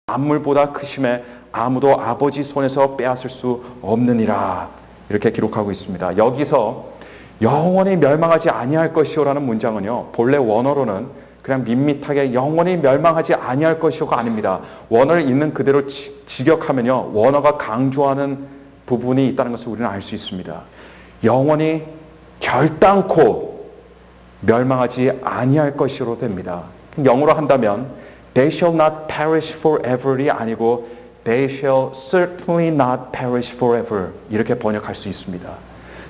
만물보다 크심에 아무도 아버지 손에서 빼앗을 수 없느니라. 이렇게 기록하고 있습니다. 여기서 영원히 멸망하지 아니할 것이요라는 문장은요, 본래 원어로는 그냥 밋밋하게 영원히 멸망하지 아니할 것이요가 아닙니다. 원어를 있는 그대로 직역하면요, 원어가 강조하는 부분이 있다는 것을 우리는 알 수 있습니다. 영원히 결단코 멸망하지 아니할 것이로 됩니다. 영어로 한다면 They shall not perish forever이 아니고 They shall certainly not perish forever, 이렇게 번역할 수 있습니다.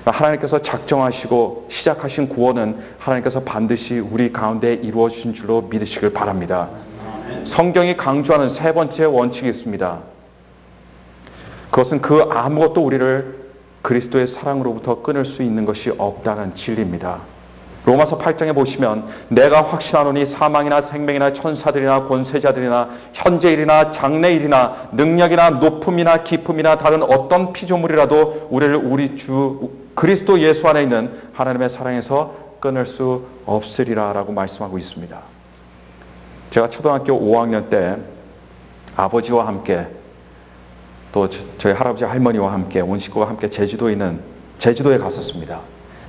하나님께서 작정하시고 시작하신 구원은 하나님께서 반드시 우리 가운데 이루어 주신 줄로 믿으시길 바랍니다. 성경이 강조하는 세 번째 원칙이 있습니다. 그것은 그 아무것도 우리를 그리스도의 사랑으로부터 끊을 수 있는 것이 없다는 진리입니다. 로마서 8장에 보시면 내가 확신하노니 사망이나 생명이나 천사들이나 권세자들이나 현재일이나 장래일이나 능력이나 높음이나 깊음이나 다른 어떤 피조물이라도 우리를 우리 주 그리스도 예수 안에 있는 하나님의 사랑에서 끊을 수 없으리라 라고 말씀하고 있습니다. 제가 초등학교 5학년 때 아버지와 함께 또 저희 할아버지 할머니와 함께 온 식구와 함께 제주도에 갔었습니다.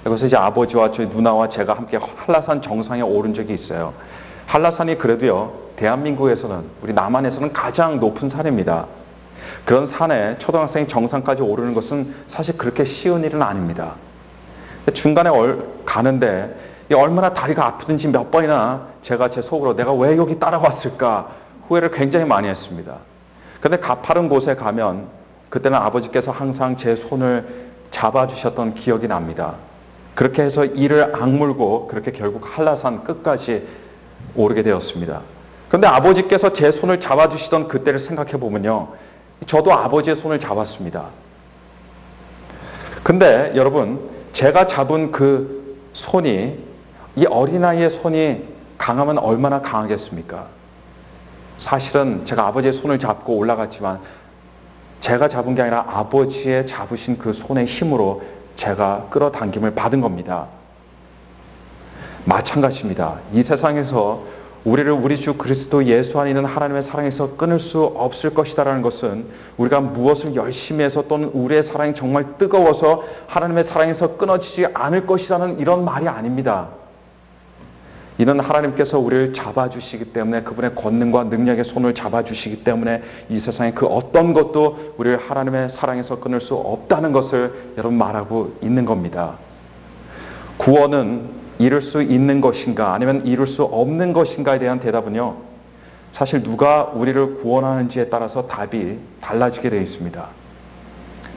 그래서 이제 아버지와 저희 누나와 제가 함께 한라산 정상에 오른 적이 있어요. 한라산이 그래도요, 대한민국에서는, 우리 남한에서는 가장 높은 산입니다. 그런 산에 초등학생이 정상까지 오르는 것은 사실 그렇게 쉬운 일은 아닙니다. 중간에 가는데 얼마나 다리가 아프든지 몇 번이나 제가 제 속으로 내가 왜 여기 따라왔을까 후회를 굉장히 많이 했습니다. 그런데 가파른 곳에 가면 그때는 아버지께서 항상 제 손을 잡아주셨던 기억이 납니다. 그렇게 해서 이를 악물고 그렇게 결국 한라산 끝까지 오르게 되었습니다. 그런데 아버지께서 제 손을 잡아주시던 그때를 생각해 보면요, 저도 아버지의 손을 잡았습니다. 근데 여러분, 제가 잡은 그 손이, 이 어린아이의 손이 강하면 얼마나 강하겠습니까? 사실은 제가 아버지의 손을 잡고 올라갔지만 제가 잡은 게 아니라 아버지의 잡으신 그 손의 힘으로 제가 끌어당김을 받은 겁니다. 마찬가지입니다. 이 세상에서 우리를 우리 주 그리스도 예수 안에 있는 하나님의 사랑에서 끊을 수 없을 것이다라는 것은 우리가 무엇을 열심히 해서 또는 우리의 사랑이 정말 뜨거워서 하나님의 사랑에서 끊어지지 않을 것이라는 이런 말이 아닙니다. 이는 하나님께서 우리를 잡아주시기 때문에, 그분의 권능과 능력의 손을 잡아주시기 때문에 이 세상에 그 어떤 것도 우리를 하나님의 사랑에서 끊을 수 없다는 것을 여러분 말하고 있는 겁니다. 구원은 이룰 수 있는 것인가 아니면 이룰 수 없는 것인가에 대한 대답은요, 사실 누가 우리를 구원하는지에 따라서 답이 달라지게 되어 있습니다.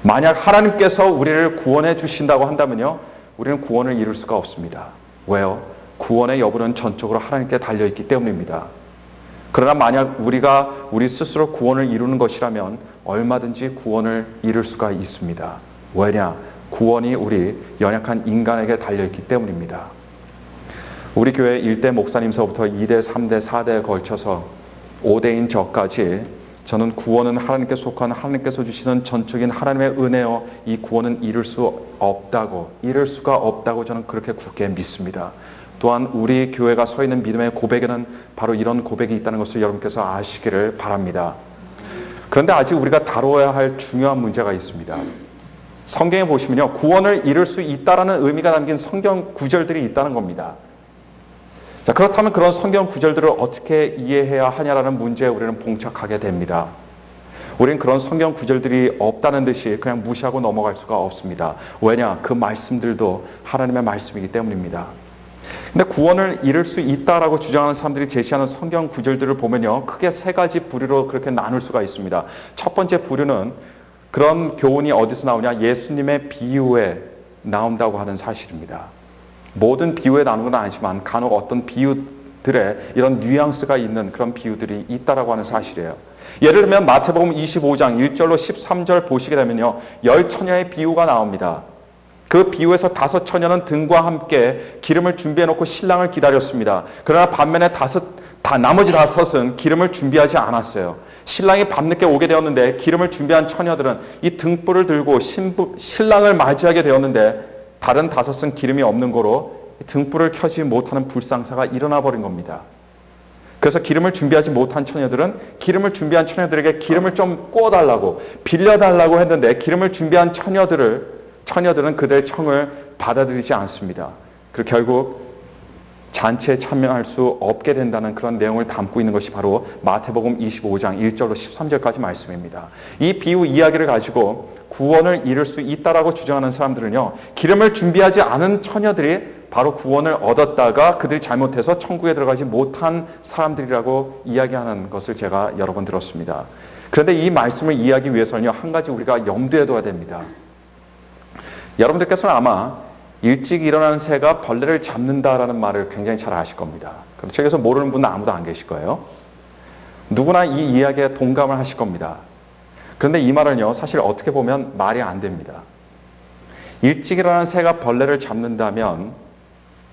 만약 하나님께서 우리를 구원해 주신다고 한다면요, 우리는 구원을 이룰 수가 없습니다. 왜요? 구원의 여부는 전적으로 하나님께 달려있기 때문입니다. 그러나 만약 우리가 우리 스스로 구원을 이루는 것이라면 얼마든지 구원을 이룰 수가 있습니다. 왜냐? 구원이 우리 연약한 인간에게 달려있기 때문입니다. 우리 교회 1대 목사님서부터 2대, 3대, 4대에 걸쳐서 5대인 저까지 저는 구원은 하나님께 속한 하나님께서 주시는 전적인 하나님의 은혜요, 이 구원은 이룰 수가 없다고 저는 그렇게 굳게 믿습니다. 또한 우리 교회가 서 있는 믿음의 고백에는 바로 이런 고백이 있다는 것을 여러분께서 아시기를 바랍니다. 그런데 아직 우리가 다뤄야 할 중요한 문제가 있습니다. 성경에 보시면요, 구원을 이룰 수 있다라는 의미가 담긴 성경 구절들이 있다는 겁니다. 자, 그렇다면 그런 성경 구절들을 어떻게 이해해야 하냐라는 문제에 우리는 봉착하게 됩니다. 우리는 그런 성경 구절들이 없다는 듯이 그냥 무시하고 넘어갈 수가 없습니다. 왜냐? 그 말씀들도 하나님의 말씀이기 때문입니다. 근데 구원을 이룰 수 있다라고 주장하는 사람들이 제시하는 성경 구절들을 보면요, 크게 세 가지 부류로 그렇게 나눌 수가 있습니다. 첫 번째 부류는 그런 교훈이 어디서 나오냐? 예수님의 비유에 나온다고 하는 사실입니다. 모든 비유에 나오는 건 아니지만 간혹 어떤 비유들에 이런 뉘앙스가 있는 그런 비유들이 있다라고 하는 사실이에요. 예를 들면 마태복음 25장 1절로 13절 보시게 되면요, 10처녀의 비유가 나옵니다. 그 비유에서 5처녀는 등과 함께 기름을 준비해 놓고 신랑을 기다렸습니다. 그러나 반면에 나머지 5은 기름을 준비하지 않았어요. 신랑이 밤늦게 오게 되었는데 기름을 준비한 처녀들은 이 등불을 들고 신랑을 맞이하게 되었는데 다른 5은 기름이 없는 거로 등불을 켜지 못하는 불상사가 일어나 버린 겁니다. 그래서 기름을 준비하지 못한 처녀들은 기름을 준비한 처녀들에게 기름을 좀 구워달라고, 빌려달라고 했는데 기름을 준비한 처녀들은 그들의 청을 받아들이지 않습니다. 그리고 결국 잔치에 참여할 수 없게 된다는 그런 내용을 담고 있는 것이 바로 마태복음 25장 1절로 13절까지 말씀입니다. 이 비유 이야기를 가지고 구원을 이룰 수 있다라고 주장하는 사람들은요, 기름을 준비하지 않은 처녀들이 바로 구원을 얻었다가 그들이 잘못해서 천국에 들어가지 못한 사람들이라고 이야기하는 것을 제가 여러 번 들었습니다. 그런데 이 말씀을 이해하기 위해서는요, 한 가지 우리가 염두에 둬야 됩니다. 여러분들께서는 아마 일찍 일어나는 새가 벌레를 잡는다라는 말을 굉장히 잘 아실 겁니다. 그럼 책에서 모르는 분은 아무도 안 계실 거예요. 누구나 이 이야기에 동감을 하실 겁니다. 그런데 이 말은요, 사실 어떻게 보면 말이 안 됩니다. 일찍 일어나는 새가 벌레를 잡는다면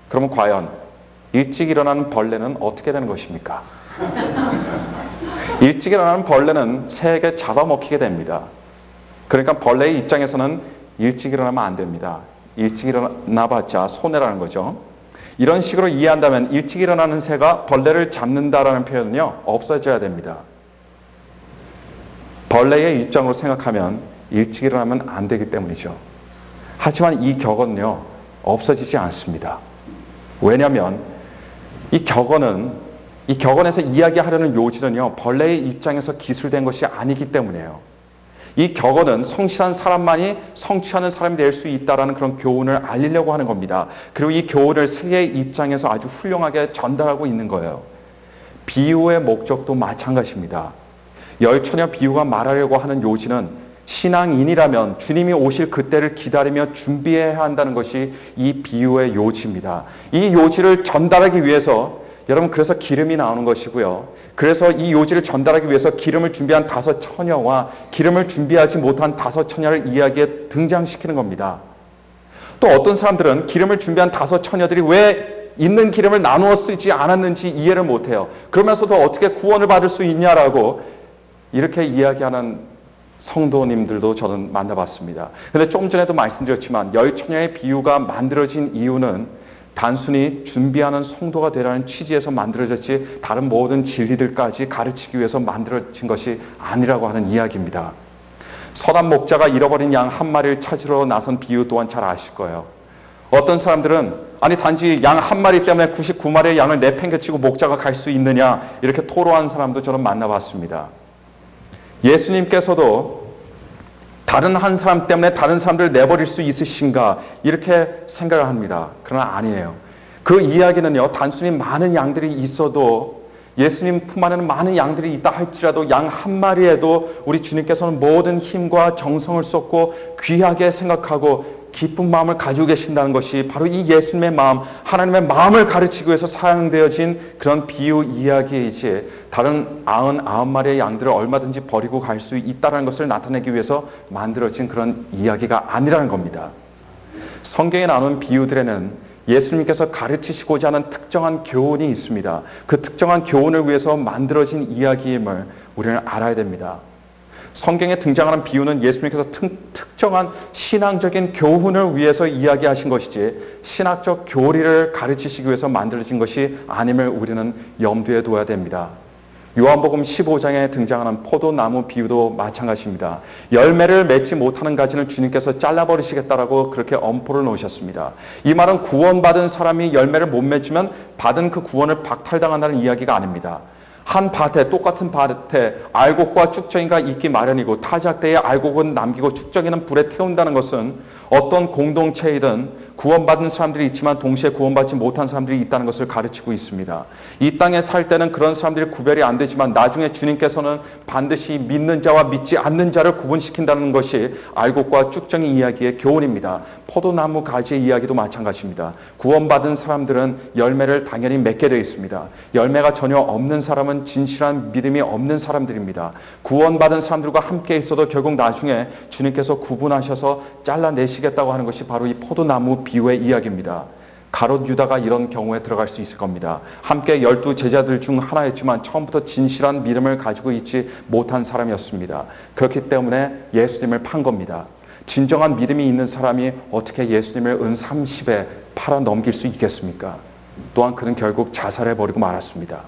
그러면 과연 일찍 일어나는 벌레는 어떻게 되는 것입니까? 일찍 일어나는 벌레는 새에게 잡아먹히게 됩니다. 그러니까 벌레의 입장에서는 일찍 일어나면 안 됩니다. 일찍 일어나봤자 손해라는 거죠. 이런 식으로 이해한다면 일찍 일어나는 새가 벌레를 잡는다라는 표현은요, 없어져야 됩니다. 벌레의 입장으로 생각하면 일찍 일어나면 안 되기 때문이죠. 하지만 이 격언은요, 없어지지 않습니다. 왜냐하면 이 격언에서 이야기하려는 요지는요, 벌레의 입장에서 기술된 것이 아니기 때문이에요. 이 격언은 성실한 사람만이 성취하는 사람이 될 수 있다는 그런 교훈을 알리려고 하는 겁니다. 그리고 이 교훈을 새의 입장에서 아주 훌륭하게 전달하고 있는 거예요. 비유의 목적도 마찬가지입니다. 열처녀 비유가 말하려고 하는 요지는 신앙인이라면 주님이 오실 그때를 기다리며 준비해야 한다는 것이 이 비유의 요지입니다. 이 요지를 전달하기 위해서 여러분, 그래서 기름이 나오는 것이고요. 그래서 이 요지를 전달하기 위해서 기름을 준비한 5 처녀와 기름을 준비하지 못한 5 처녀를 이야기에 등장시키는 겁니다. 또 어떤 사람들은 기름을 준비한 5 처녀들이 왜 있는 기름을 나누어 쓰지 않았는지 이해를 못해요. 그러면서도 어떻게 구원을 받을 수 있냐라고 이렇게 이야기하는 성도님들도 저는 만나봤습니다. 그런데 좀 전에도 말씀드렸지만 열처녀의 비유가 만들어진 이유는 단순히 준비하는 성도가 되라는 취지에서 만들어졌지 다른 모든 진리들까지 가르치기 위해서 만들어진 것이 아니라고 하는 이야기입니다. 선한 목자가 잃어버린 양 한 마리를 찾으러 나선 비유 또한 잘 아실 거예요. 어떤 사람들은 아니 단지 양 한 마리 때문에 99마리의 양을 내팽개치고 목자가 갈 수 있느냐 이렇게 토로하는 사람도 저는 만나봤습니다. 예수님께서도 다른 한 사람 때문에 다른 사람들을 내버릴 수 있으신가 이렇게 생각을 합니다. 그러나 아니에요. 그 이야기는요, 단순히 많은 양들이 있어도 예수님 품 안에는 많은 양들이 있다 할지라도 양 한 마리에도 우리 주님께서는 모든 힘과 정성을 쏟고 귀하게 생각하고 기쁜 마음을 가지고 계신다는 것이 바로 이 예수님의 마음, 하나님의 마음을 가르치기 위해서 사용되어진 그런 비유 이야기이지 다른 99마리의 양들을 얼마든지 버리고 갈 수 있다는 것을 나타내기 위해서 만들어진 그런 이야기가 아니라는 겁니다. 성경에 나오는 비유들에는 예수님께서 가르치시고자 하는 특정한 교훈이 있습니다. 그 특정한 교훈을 위해서 만들어진 이야기임을 우리는 알아야 됩니다. 성경에 등장하는 비유는 예수님께서 특정한 신앙적인 교훈을 위해서 이야기하신 것이지 신학적 교리를 가르치시기 위해서 만들어진 것이 아님을 우리는 염두에 둬야 됩니다. 요한복음 15장에 등장하는 포도나무 비유도 마찬가지입니다. 열매를 맺지 못하는 가지는 주님께서 잘라버리시겠다라고 그렇게 엄포를 놓으셨습니다. 이 말은 구원받은 사람이 열매를 못 맺으면 받은 그 구원을 박탈당한다는 이야기가 아닙니다. 한 밭에, 똑같은 밭에 알곡과 쭉정이가 있기 마련이고 타작대에 알곡은 남기고 쭉정이는 불에 태운다는 것은 어떤 공동체이든 구원받은 사람들이 있지만 동시에 구원받지 못한 사람들이 있다는 것을 가르치고 있습니다. 이 땅에 살 때는 그런 사람들이 구별이 안 되지만 나중에 주님께서는 반드시 믿는 자와 믿지 않는 자를 구분시킨다는 것이 알곡과 쭉정이 이야기의 교훈입니다. 포도나무 가지의 이야기도 마찬가지입니다. 구원받은 사람들은 열매를 당연히 맺게 되어 있습니다. 열매가 전혀 없는 사람은 진실한 믿음이 없는 사람들입니다. 구원받은 사람들과 함께 있어도 결국 나중에 주님께서 구분하셔서 잘라내시겠다고 하는 것이 바로 이 포도나무 비유의 이야기입니다. 가롯 유다가 이런 경우에 들어갈 수 있을 겁니다. 함께 12 제자들 중 하나였지만 처음부터 진실한 믿음을 가지고 있지 못한 사람이었습니다. 그렇기 때문에 예수님을 판 겁니다. 진정한 믿음이 있는 사람이 어떻게 예수님을 은 30에 팔아 넘길 수 있겠습니까? 또한 그는 결국 자살해버리고 말았습니다.